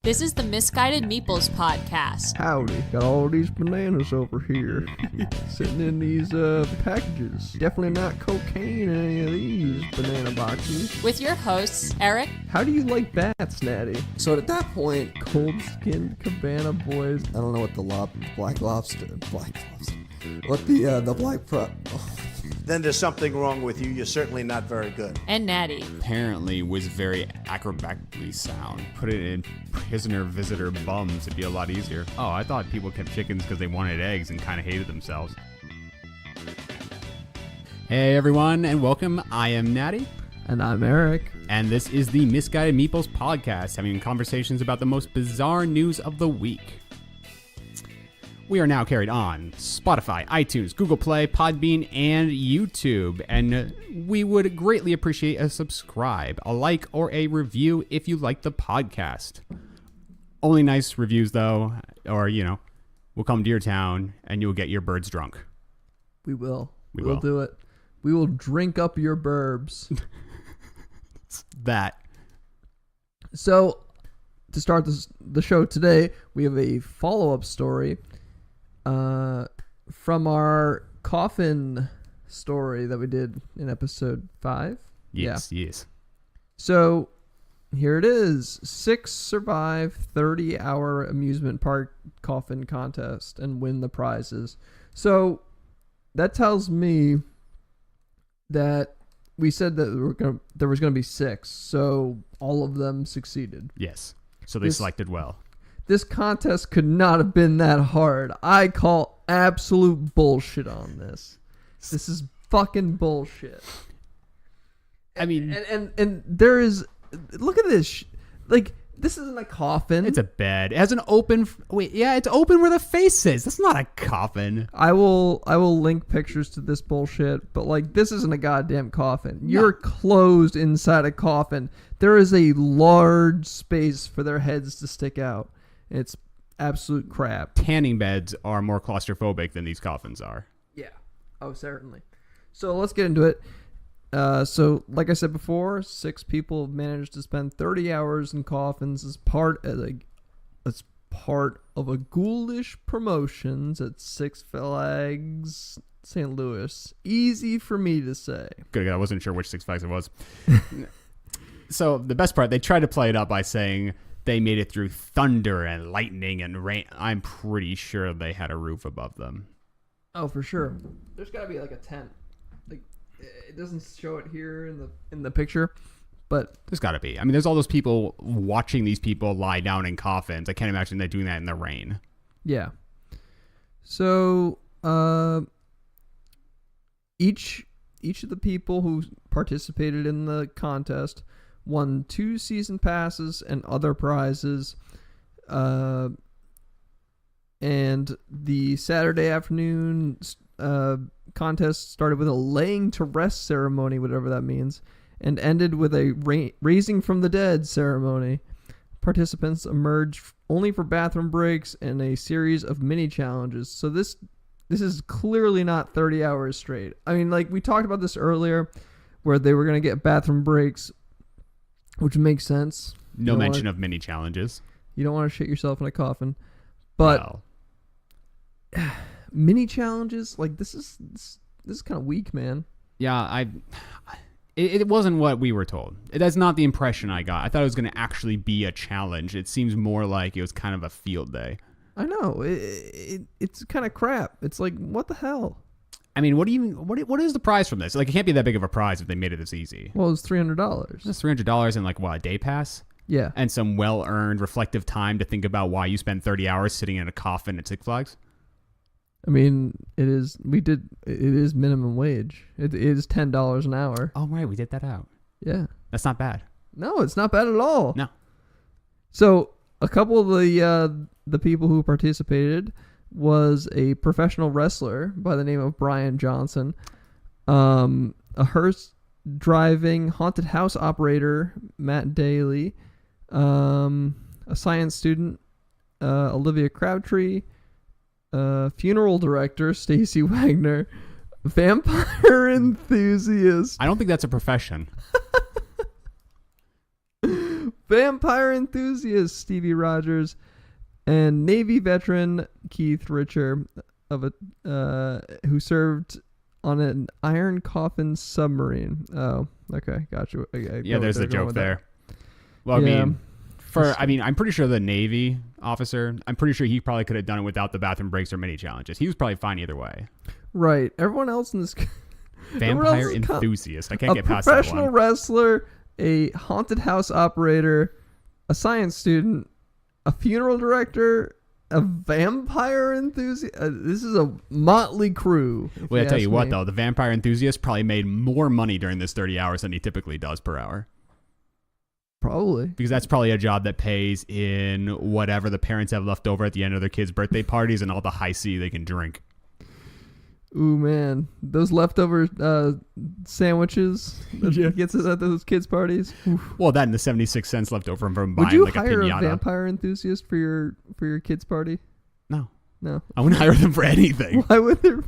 This is the Misguided Meeples podcast. Howdy, got all these bananas over here sitting in these packages. Definitely not cocaine in any of these banana boxes. With your hosts, Erik. How do you like bats, Natty? So at that point, Cold-skinned cabana boys. I don't know what the black lobster, what the black prep. Then there's something wrong with you. You're certainly not very good. And Natty. Apparently was very acrobatically sound. Put it in prisoner visitor bums, it'd be a lot easier. Oh, I thought people kept chickens because they wanted eggs and kind of hated themselves. Hey everyone, and welcome. I am Natty. And I'm Erik. And this is the Misguided Meeples podcast, having conversations about the most bizarre news of the week. We are now carried on Spotify, iTunes, Google Play, Podbean, and YouTube. And we would greatly appreciate a subscribe, a like, or a review if you like the podcast. Only nice reviews, though, or, we'll come to your town and you'll get your birds drunk. We will. We We'll will. do it. We will drink up your burbs. That. So, to start the show today, we have a follow-up story from our Coffin story that we did in episode 5. Yes. So here it is. 6 survive 30-hour amusement park coffin contest and win the prizes. So that tells me that we said that there was going to be 6. So all of them succeeded. Yes. So they selected well. This contest could not have been that hard. I call absolute bullshit on this. This is fucking bullshit. I mean, and there is, look at this. Like, this isn't a coffin. it's a bed. It has an open. It's open where the face is. That's not a coffin. I will link pictures to this bullshit, but like, this isn't a goddamn coffin. You're closed inside a coffin. There is a large space for their heads to stick out. It's absolute crap. Tanning beds are more claustrophobic than these coffins are. Yeah. Oh, certainly. So let's get into it. So like I said before, 6 people have managed to spend 30 hours in coffins as part of a ghoulish promotions at Six Flags St. Louis. Easy for me to say. Good, I wasn't sure which Six Flags it was. So the best part, they tried to play it up by saying they made it through thunder and lightning and rain. I'm pretty sure they had a roof above them. Oh, for sure. There's got to be like a tent. Like, it doesn't show it here in the picture, but There's got to be. I mean, there's all those people watching these people lie down in coffins. I can't imagine they're doing that in the rain. yeah. So each of the people who participated in the contest won 2 season passes and other prizes. And the Saturday afternoon contest started with a laying to rest ceremony, whatever that means, and ended with a raising from the dead ceremony. Participants emerged only for bathroom breaks and a series of mini challenges. So this is clearly not 30 hours straight. I mean, like, we talked about this earlier, where they were going to get bathroom breaks, which makes sense. No mention of mini challenges. You don't want to shit yourself in a coffin. But mini challenges, like, this is kind of weak, man. Yeah, it wasn't what we were told. That's not the impression I got. I thought it was going to actually be a challenge. It seems more like it was kind of a field day. I know. It's kind of crap. It's like, what the hell? I mean, what is the prize from this? Like, it can't be that big of a prize if they made it this easy. Well, it's $300. That's $300 and, like, what, a day pass? Yeah. And some well-earned reflective time to think about why you spent 30 hours sitting in a coffin at Six Flags? I mean, it is minimum wage. It is $10 an hour. Oh, right, we did that out. Yeah. That's not bad. No, it's not bad at all. No. So a couple of the people who participated was a professional wrestler by the name of Brian Johnson, a hearse driving haunted house operator Matt Daly, a science student Olivia Crabtree, funeral director Stacy Wagner, vampire enthusiast I don't think that's a profession. vampire enthusiast Stevie Rogers and Navy veteran Keith Richer who served on an Iron Coffin submarine. Oh, okay, gotcha. Yeah, there's a joke there. Well, I mean, I'm pretty sure the Navy officer, I'm pretty sure he probably could have done it without the bathroom breaks or mini challenges. He was probably fine either way. Right. Everyone else in this... Vampire enthusiast. I can't get past that one. A professional wrestler, a haunted house operator, a science student, a funeral director, a vampire enthusiast. This is a motley crew. Well, I tell you what, though. The vampire enthusiast probably made more money during this 30 hours than he typically does per hour. Probably. Because that's probably a job that pays in whatever the parents have left over at the end of their kids' birthday parties and all the high C they can drink. Ooh, man. Those leftover sandwiches that gets us at those kids' parties. Oof. Well, that and the 76 cents left over from buying Would you like hire a a piñata. vampire enthusiast for your kids' party? No. No. I wouldn't hire them for anything. Why would there...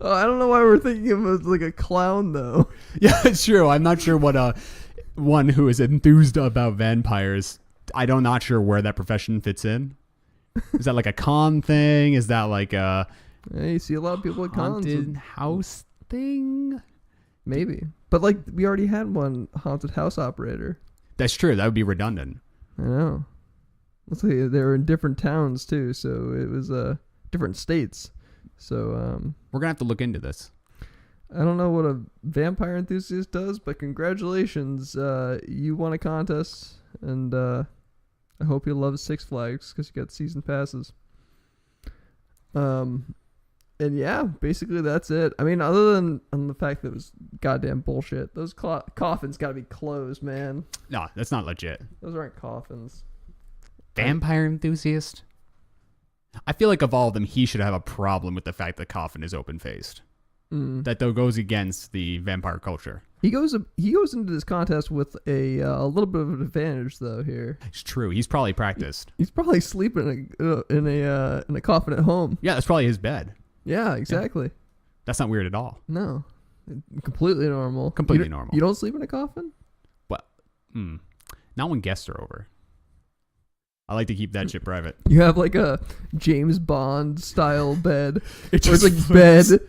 Oh, I don't know why we're thinking of him as like a clown, though. Yeah, it's true. I'm not sure what one who is enthused about vampires. I'm not sure where that profession fits in. Is that like a con thing? Is that like a... Yeah, you see a lot of people at cons. Haunted house thing? Maybe. But like we already had one haunted house operator. That's true. That would be redundant. I know. Let's say they were in different towns too, so it was different states. So we're gonna have to look into this. I don't know what a vampire enthusiast does, but congratulations. You won a contest, and I hope you love Six Flags because you got season passes. And yeah, basically that's it. I mean, other than the fact that it was goddamn bullshit, those coffins got to be closed, man. No, that's not legit. Those aren't coffins. Vampire enthusiast? I feel like of all of them, he should have a problem with the fact that Coffin is open-faced. That though goes against the vampire culture. He goes into this contest with a little bit of an advantage though here. It's true. He's probably practiced. He's probably sleeping in a coffin at home. Yeah, that's probably his bed. Yeah, exactly. Yeah. That's not weird at all. No. Completely normal. Completely normal. You don't sleep in a coffin? Well, not when guests are over. I like to keep that shit private. You have like a James Bond style bed. It's like bed.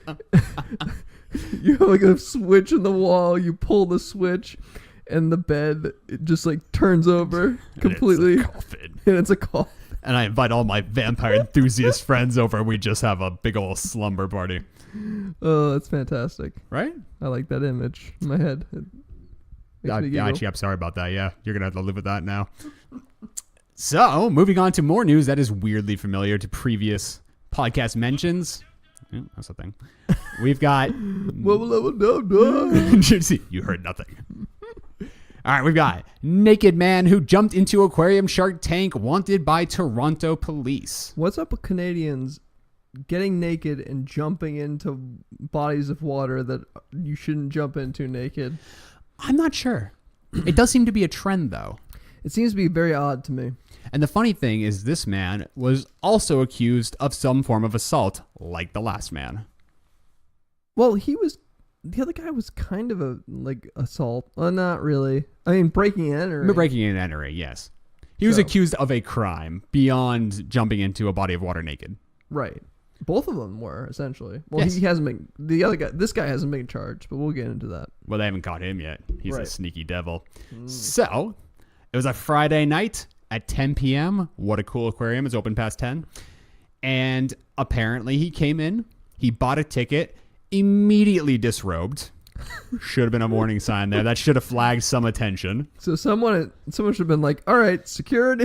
You have like a switch in the wall. You pull the switch, and the bed it just like turns over completely. And it's a coffin. And it's a coffin. And I invite all my vampire enthusiast friends over, and we just have a big old slumber party. Oh, that's fantastic. Right? I like that image in my head. Actually, I'm sorry about that. Yeah, you're going to have to live with that now. So, moving on to more news that is weirdly familiar to previous podcast mentions. That's the thing. We've got... You heard nothing. All right, we've got naked man who jumped into aquarium shark tank wanted by Toronto police. What's up with Canadians getting naked and jumping into bodies of water that you shouldn't jump into naked? I'm not sure. It does seem to be a trend, though. It seems to be very odd to me. And the funny thing is this man was also accused of some form of assault, like the last man. Well, the other guy was kind of a, like, assault. Well, not really. I mean, breaking and entering. Breaking and entering, yes. He was accused of a crime beyond jumping into a body of water naked. Right. Both of them were, essentially. Well, yes. He hasn't been... This guy hasn't been charged, but we'll get into that. Well, they haven't caught him yet. He's a sneaky devil. Mm. So, it was a Friday night at 10 p.m. What a cool aquarium. It's open past 10. And apparently he came in, he bought a ticket, immediately disrobed. Should have been a warning sign there. That should have flagged some attention. So someone should have been like, all right, security.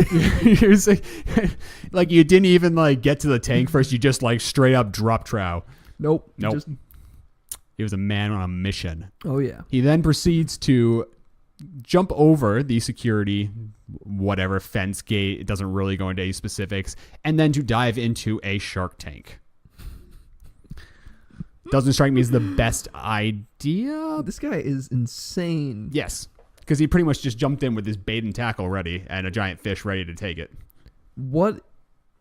Like you didn't even like get to the tank first. You just like straight up drop trow. Nope. He was a man on a mission. Oh, yeah. He then proceeds to jump over the security, whatever, fence gate. It doesn't really go into any specifics. And then to dive into a shark tank. Doesn't strike me as the best idea. This guy is insane. Yes, because he pretty much just jumped in with his bait and tackle ready and a giant fish ready to take it. What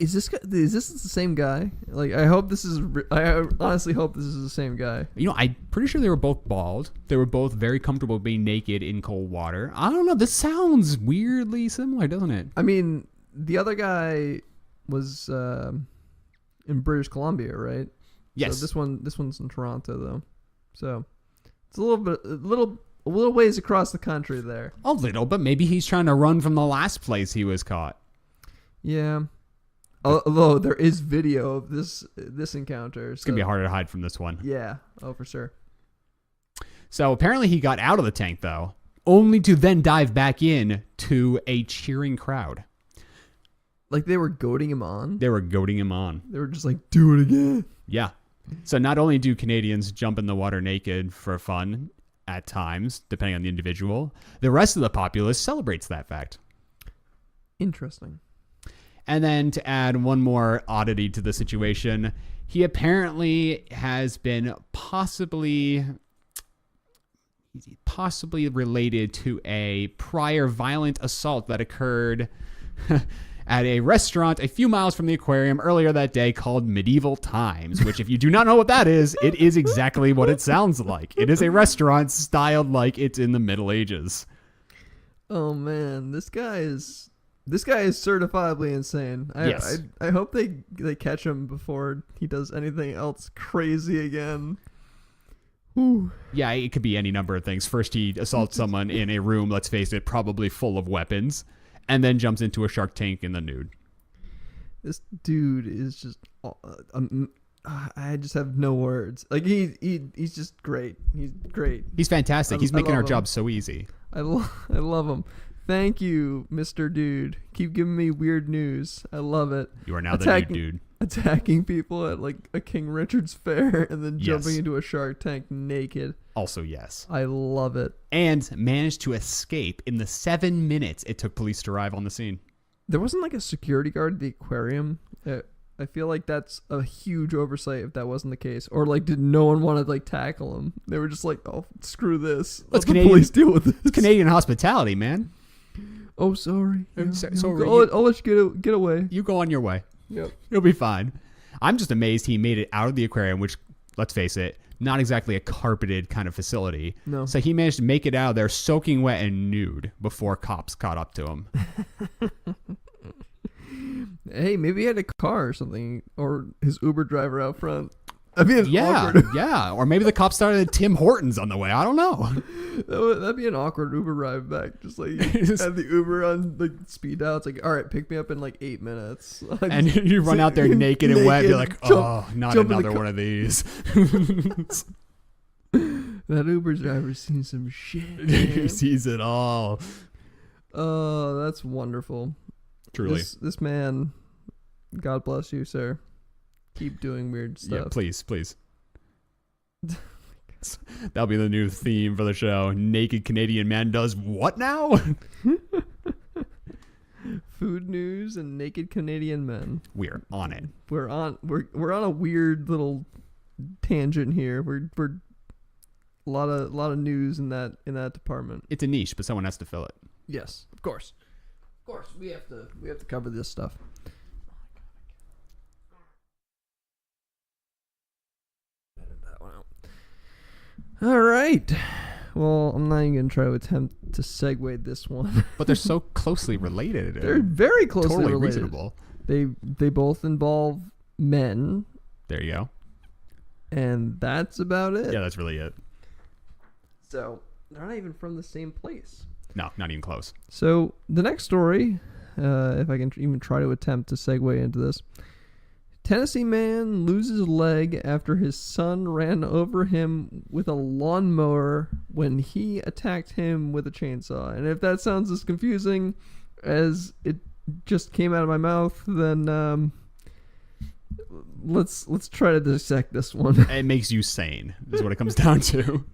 Is this the same guy? Like, I hope this is. I honestly hope this is the same guy. I'm pretty sure they were both bald. They were both very comfortable being naked in cold water. I don't know. This sounds weirdly similar, doesn't it? I mean, the other guy was in British Columbia, right? Yes. So this one's in Toronto though. So it's a little ways across the country there. A little, but maybe he's trying to run from the last place he was caught. Yeah. Although there is video of this encounter. It's going to be harder to hide from this one. Yeah. Oh, for sure. So apparently he got out of the tank, though, only to then dive back in to a cheering crowd. Like they were goading him on? They were goading him on. They were just like, do it again. Yeah. So not only do Canadians jump in the water naked for fun at times, depending on the individual, the rest of the populace celebrates that fact. Interesting. And then to add one more oddity to the situation, he apparently has been possibly related to a prior violent assault that occurred at a restaurant a few miles from the aquarium earlier that day called Medieval Times, which if you do not know what that is, it is exactly what it sounds like. It is a restaurant styled like it's in the Middle Ages. Oh man, this guy is certifiably insane. Yes. I hope they catch him before he does anything else crazy again. Whew. Yeah, it could be any number of things. First, he assaults someone in a room, let's face it, probably full of weapons, and then jumps into a shark tank in the nude. This dude is just... I just have no words. Like, he's just great. He's great. He's fantastic. He's making our job so easy. I love him. Thank you, Mr. Dude. Keep giving me weird news. I love it. You are now the new dude. Attacking people at like a King Richard's fair and then jumping Yes. into a shark tank naked. Also, yes. I love it. And managed to escape in the 7 minutes it took police to arrive on the scene. There wasn't like a security guard at the aquarium. I feel like that's a huge oversight if that wasn't the case. Or like, did no one want to like tackle him? They were just like, oh, screw this. Let the police deal with this. It's Canadian hospitality, man. Oh, sorry. Sorry. I'll let you get away. You go on your way. Yep. You'll be fine. I'm just amazed he made it out of the aquarium, which, let's face it, not exactly a carpeted kind of facility. No. So he managed to make it out of there soaking wet and nude before cops caught up to him. Hey, maybe he had a car or something, or his Uber driver out front. I mean, Yeah. Or maybe the cops started at Tim Hortons on the way. I don't know. That'd be an awkward Uber ride back. Just like have the Uber on like speed dial. It's like, all right, pick me up in like 8 minutes. And you run out there naked and wet. You're like, oh, not another one of these. That Uber driver's seen some shit. He sees it all. Oh, that's wonderful. Truly. This man, God bless you, sir. Keep doing weird stuff. Yeah, please. That'll be the new theme for the show. Naked Canadian man does what now? Food news and naked Canadian men. We're on it. We're on a weird little tangent here. We're a lot of news in that department. It's a niche, but someone has to fill it. Yes, of course. Of course, we have to cover this stuff. All right. Well, I'm not even going to try to attempt to segue this one. But they're so closely related. They're very closely totally related. reasonable. They both involve men, There you go. and that's about it. Yeah, that's really it. So they're not even from the same place. No, not even close. So the next story, if I can even try to attempt to segue into this. Tennessee man loses leg after his son ran over him with a lawnmower when he attacked him with a chainsaw. And if that sounds as confusing as it just came out of my mouth, then let's try to dissect this one. It makes you sane, is what it comes down to.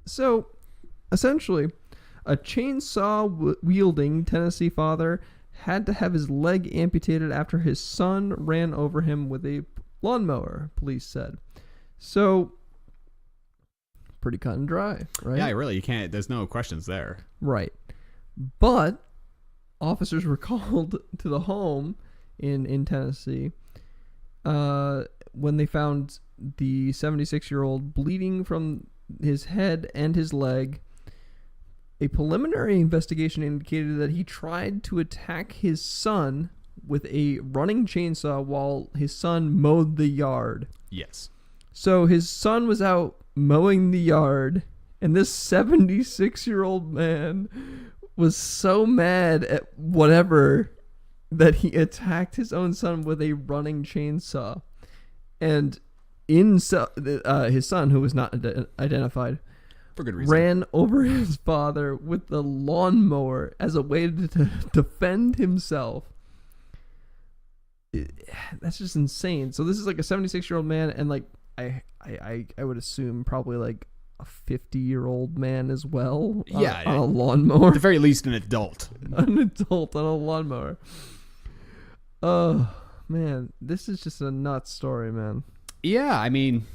So, essentially, a chainsaw-wielding Tennessee father had to have his leg amputated after his son ran over him with a lawnmower, police said. So, pretty cut and dry, right? Yeah, really, you can't. There's no questions there. Right. But officers were called to the home in Tennessee when they found the 76-year-old bleeding from his head and his leg. A preliminary investigation indicated that he tried to attack his son with a running chainsaw while his son mowed the yard. Yes. So his son was out mowing the yard, and this 76-year-old man was so mad at whatever that he attacked his own son with a running chainsaw. And his son, who was not identified, For good reason. ran over his father with the lawnmower as a way to defend himself. That's just insane. So this is like a 76-year-old man, and like I would assume probably like a 50-year-old man as well. Yeah, on a lawnmower. At the very least, an adult. An adult on a lawnmower. Oh man, this is just a nuts story, man. Yeah, I mean,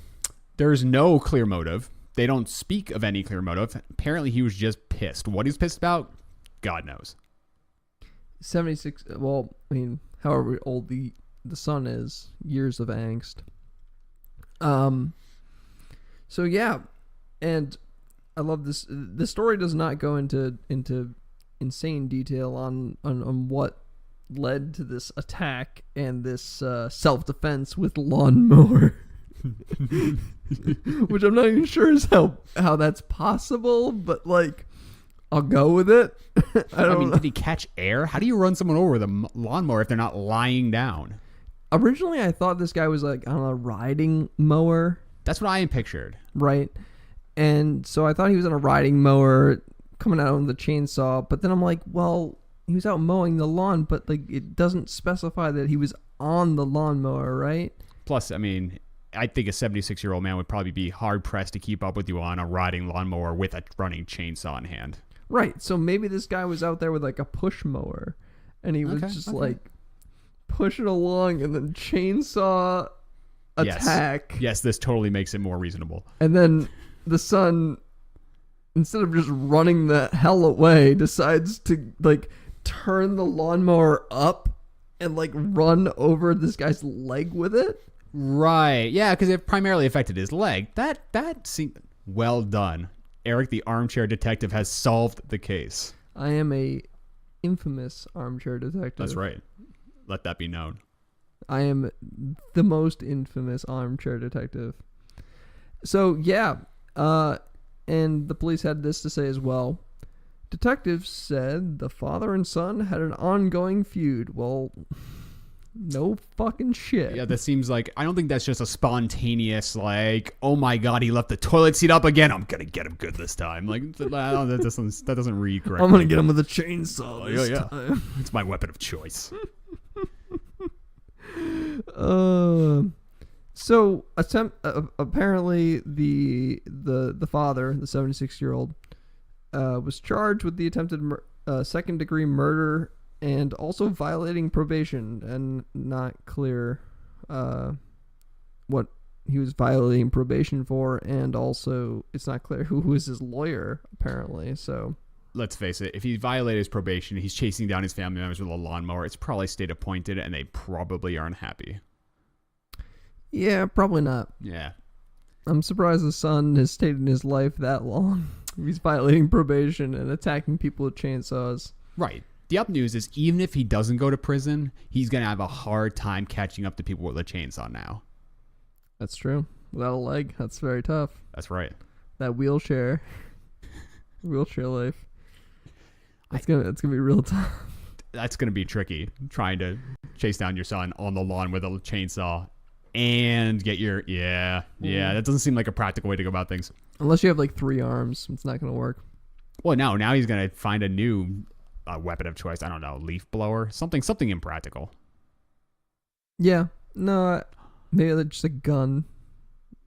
there's no clear motive. They don't speak of any clear motive. Apparently, he was just pissed. What he's pissed about, God knows. 76. Well, I mean, however old the son is, years of angst. So yeah, and I love this. The story does not go into insane detail on what led to this attack and this self-defense with lawnmower. Which I'm not even sure is how that's possible, but like I'll go with it. I mean, did he catch air? How do you run someone over with a lawnmower if they're not lying down? Originally, I thought this guy was like on a riding mower. That's what I pictured. Right. And so I thought he was on a riding mower coming out on the chainsaw, but then I'm like, well, he was out mowing the lawn, but like it doesn't specify that he was on the lawnmower, right? Plus, I mean, I think a 76-year-old man would probably be hard-pressed to keep up with you on a riding lawnmower with a running chainsaw in hand. Right. So maybe this guy was out there with like a push mower, and he was like pushing along, and then chainsaw attack. Yes, this totally makes it more reasonable. And then the son, instead of just running the hell away, decides to like turn the lawnmower up and like run over this guy's leg with it. Right. Yeah, because it primarily affected his leg. That seemed well done. Erik, the armchair detective, has solved the case. I am a infamous armchair detective. That's right. Let that be known. I am the most infamous armchair detective. So yeah, and the police had this to say as well. Detectives said the father and son had an ongoing feud. Well, no fucking shit. Yeah, that seems like, I don't think that's just a spontaneous, like, oh my God, he left the toilet seat up again. I'm going to get him good this time. Like, that doesn't read correctly. I'm going to get him with a chainsaw this time. It's my weapon of choice. So apparently the father, the 76-year-old, was charged with the attempted second-degree murder and also violating probation, and not clear what he was violating probation for, and also it's not clear who was his lawyer, apparently. So let's face it, if he violated his probation, he's chasing down his family members with a lawnmower, it's probably state appointed, and they probably aren't happy. Yeah, probably not. Yeah. I'm surprised the son has stayed in his life that long. He's violating probation and attacking people with chainsaws. Right. The up news is, even if he doesn't go to prison, he's going to have a hard time catching up to people with a chainsaw now. That's true. Without a leg, that's very tough. That's right. That wheelchair life. It's gonna be real tough. That's gonna be tricky, trying to chase down your son on the lawn with a chainsaw and get your that doesn't seem like a practical way to go about things. Unless you have like 3 arms, it's not gonna work. Well, now he's gonna find a new weapon of choice. I don't know, leaf blower, something impractical. Yeah, no, maybe just a gun.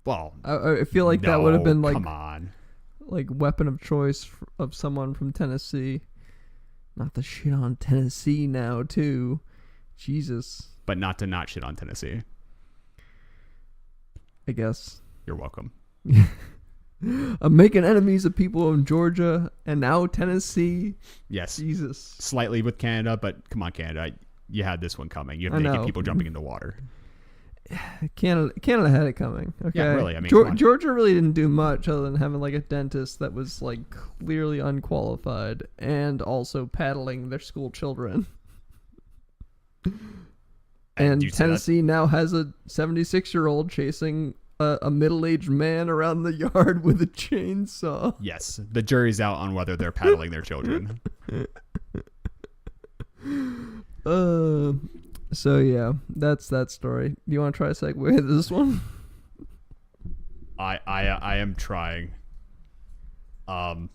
Well, I feel like that would have been like, come on, like weapon of choice of someone from Tennessee. Not to shit on Tennessee now too, Jesus. But not to not shit on Tennessee. I guess. You're welcome. I'm making enemies of people in Georgia and now Tennessee. Yes. Jesus. Slightly with Canada, but come on, Canada. You had this one coming. You have I naked know. people jumping into water. Canada had it coming. Okay. Yeah, really. I mean, come on. Georgia really didn't do much other than having like a dentist that was like clearly unqualified and also paddling their school children. And you say Tennessee now has a 76-year-old chasing a middle-aged man around the yard with a chainsaw. Yes. The jury's out on whether they're paddling their children. So yeah, that's that story. Do you want to try to segue this one? I am trying. No,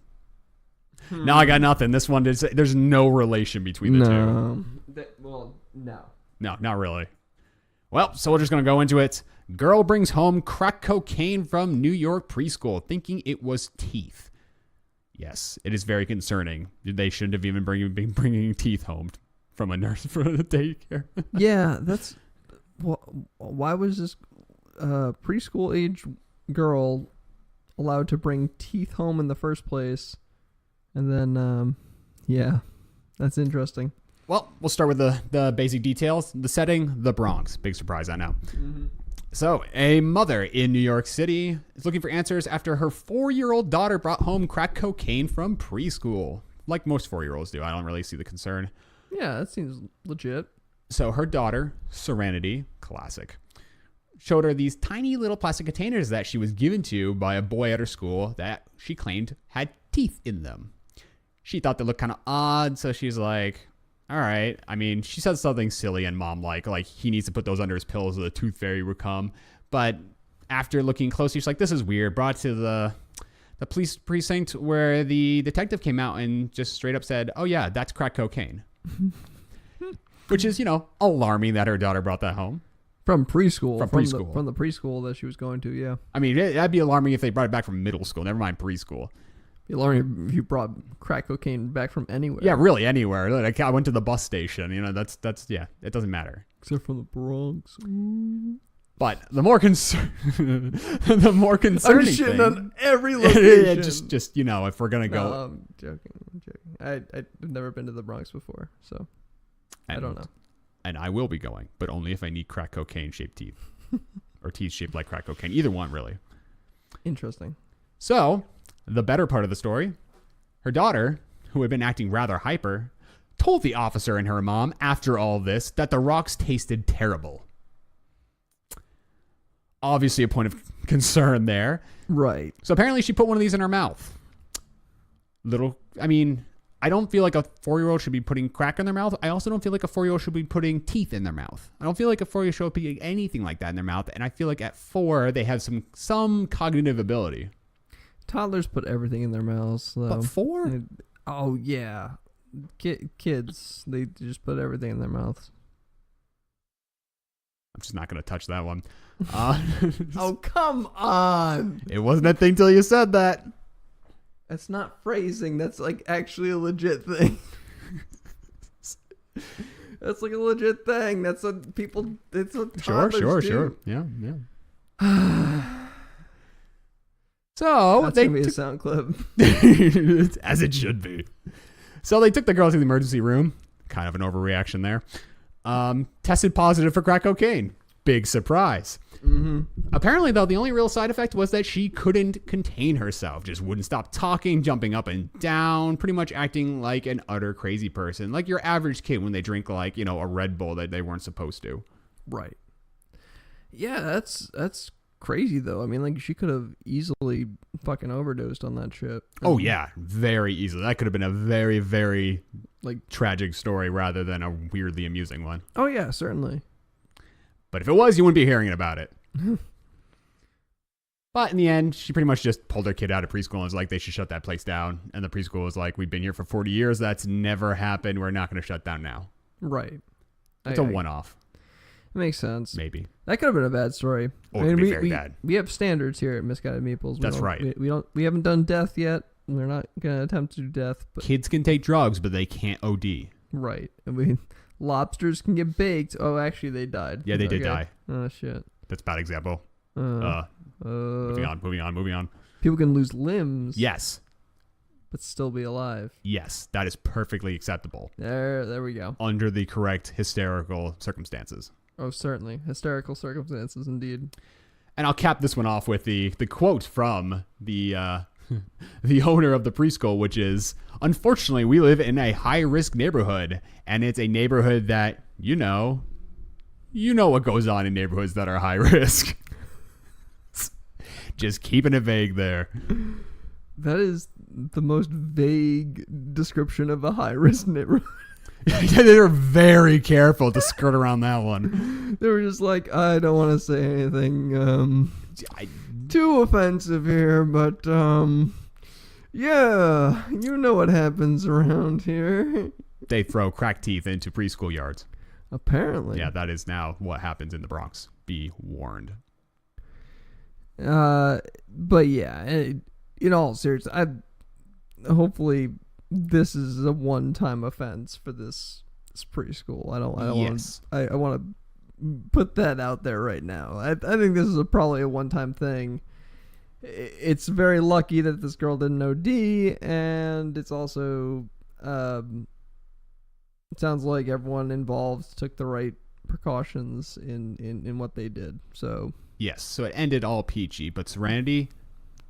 I got nothing. This one, there's no relation between the two. No. No, not really. Well, so we're just going to go into it. Girl brings home crack cocaine from New York preschool, thinking it was teeth. Yes, it is very concerning. They shouldn't have even been bringing teeth home from a nurse for the daycare. Yeah, that's... Why was this preschool age girl allowed to bring teeth home in the first place? And then, yeah, that's interesting. Well, we'll start with the basic details. The setting, the Bronx. Big surprise, I know. Mm-hmm. So, a mother in New York City is looking for answers after her 4-year-old daughter brought home crack cocaine from preschool. Like most 4-year-olds do. I don't really see the concern. Yeah, that seems legit. So, her daughter, Serenity, classic, showed her these tiny little plastic containers that she was given to by a boy at her school that she claimed had teeth in them. She thought they looked kind of odd, so she's like... All right. I mean, she said something silly and mom-like he needs to put those under his pillow so the tooth fairy would come. But after looking closely, she's like, this is weird. Brought to the police precinct where the detective came out and just straight up said, oh, yeah, that's crack cocaine. Which is, alarming that her daughter brought that home. From preschool. From the preschool that she was going to, yeah. I mean, that'd be alarming if they brought it back from middle school. Never mind preschool. Alarming if you brought crack cocaine back from anywhere. Yeah, really, anywhere. Like, I went to the bus station. That's yeah, it doesn't matter. Except from the Bronx. Ooh. But the more concerning I'm shitting thing, on every location. Yeah, just if we're gonna go. No, I'm joking. I've never been to the Bronx before, so I don't know. And I will be going, but only if I need crack cocaine shaped teeth, or teeth shaped like crack cocaine. Either one, really. Interesting. So. The better part of the story, her daughter, who had been acting rather hyper, told the officer and her mom after all this that the rocks tasted terrible. Obviously a point of concern there. Right. So apparently she put one of these in her mouth. I don't feel like a 4-year-old should be putting crack in their mouth. I also don't feel like a 4-year-old should be putting teeth in their mouth. I don't feel like a 4-year-old should be putting anything like that in their mouth. And I feel like at 4, they have some cognitive ability. Toddlers put everything in their mouths. Though. But 4? Oh, yeah. Kids, they just put everything in their mouths. I'm just not going to touch that one. Oh, come on. It wasn't a thing till you said that. That's not phrasing. That's like actually a legit thing. That's like a legit thing. That's what people... It's what toddlers do. Sure. Yeah. So that's gonna be a sound clip. As it should be. So they took the girl to the emergency room. Kind of an overreaction there. Tested positive for crack cocaine. Big surprise. Mm-hmm. Apparently, though, the only real side effect was that she couldn't contain herself. Just wouldn't stop talking, jumping up and down, pretty much acting like an utter crazy person. Like your average kid when they drink a Red Bull that they weren't supposed to. Right. Yeah, that's crazy though. I mean, she could have easily fucking overdosed on that shit. Oh yeah, very easily. That could have been a very, very tragic story rather than a weirdly amusing one. Oh yeah, certainly. But if it was, you wouldn't be hearing about it. But in the end, she pretty much just pulled her kid out of preschool and was like, they should shut that place down. And the preschool was like, we've been here for 40 years. That's never happened. We're not going to shut down now. Right. It's a one-off. Makes sense. Maybe. That could have been a bad story. Or it could be very bad. We have standards here at Misguided Meeples. That's right. We haven't done death yet. We're not going to attempt to do death. But kids can take drugs, but they can't OD. Right. And lobsters can get baked. Oh, actually, they died. Yeah, they did die. Oh, shit. That's a bad example. Moving on. People can lose limbs. Yes. But still be alive. Yes, that is perfectly acceptable. There we go. Under the correct hysterical circumstances. Oh, certainly. Hysterical circumstances, indeed. And I'll cap this one off with the quote from the the owner of the preschool, which is, "Unfortunately, we live in a high-risk neighborhood, and it's a neighborhood that, you know what goes on in neighborhoods that are high risk." Just keeping it vague there. That is the most vague description of a high-risk neighborhood. They were very careful to skirt around that one. They were just like, I don't want to say anything too offensive here, but yeah, you know what happens around here. They throw cracked teeth into preschool yards. Apparently. Yeah, that is now what happens in the Bronx. Be warned. But yeah, in all seriousness, hopefully this is a one-time offense for this preschool. I don't Yes. want. I want to put that out there right now. I think this is probably a one-time thing. It's very lucky that this girl didn't OD, and it's also it sounds like everyone involved took the right precautions in what they did. So yes, so it ended all peachy, but Serenity,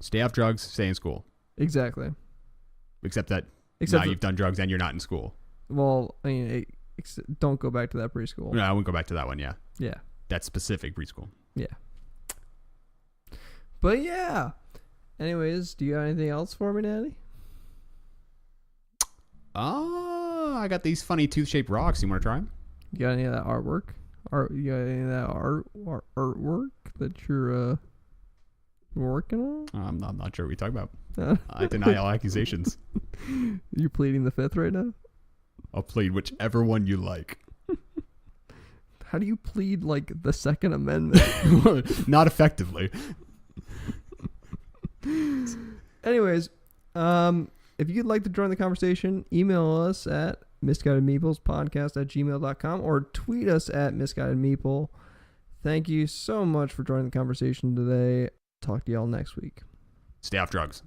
stay off drugs, stay in school. Exactly. Except now you've done drugs and you're not in school. Well, I mean, don't go back to that preschool. No, I won't go back to that one. Yeah. Yeah. That specific preschool. Yeah. But yeah. Anyways, do you got anything else for me, Natty? Oh, I got these funny tooth-shaped rocks. You want to try them? You got any of that artwork? You got any of that artwork that you're working on? I'm not sure what you're talking about. I deny all accusations. You're pleading the fifth right now? I'll plead whichever one you like. How do you plead like the Second Amendment? Not effectively. Anyways, if you'd like to join the conversation, email us at misguidedmeeplespodcast@gmail.com or tweet us at misguidedmeeple. Thank you so much for joining the conversation today. Talk to y'all next week. Stay off drugs.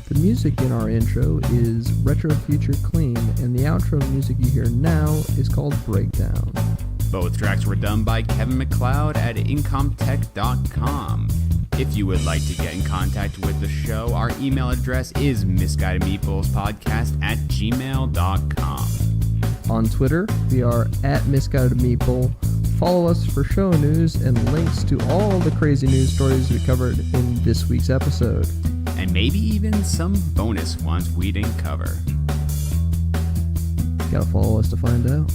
The music in our intro is Retro Future Clean, and the outro music you hear now is called Breakdown. Both tracks were done by Kevin MacLeod at incomtech.com. If you would like to get in contact with the show, our email address is misguidedmeeplespodcast@gmail.com. On Twitter, we are at misguidedmeeple. Follow us for show news and links to all the crazy news stories we covered in this week's episode. And maybe even some bonus ones we didn't cover. Gotta follow us to find out.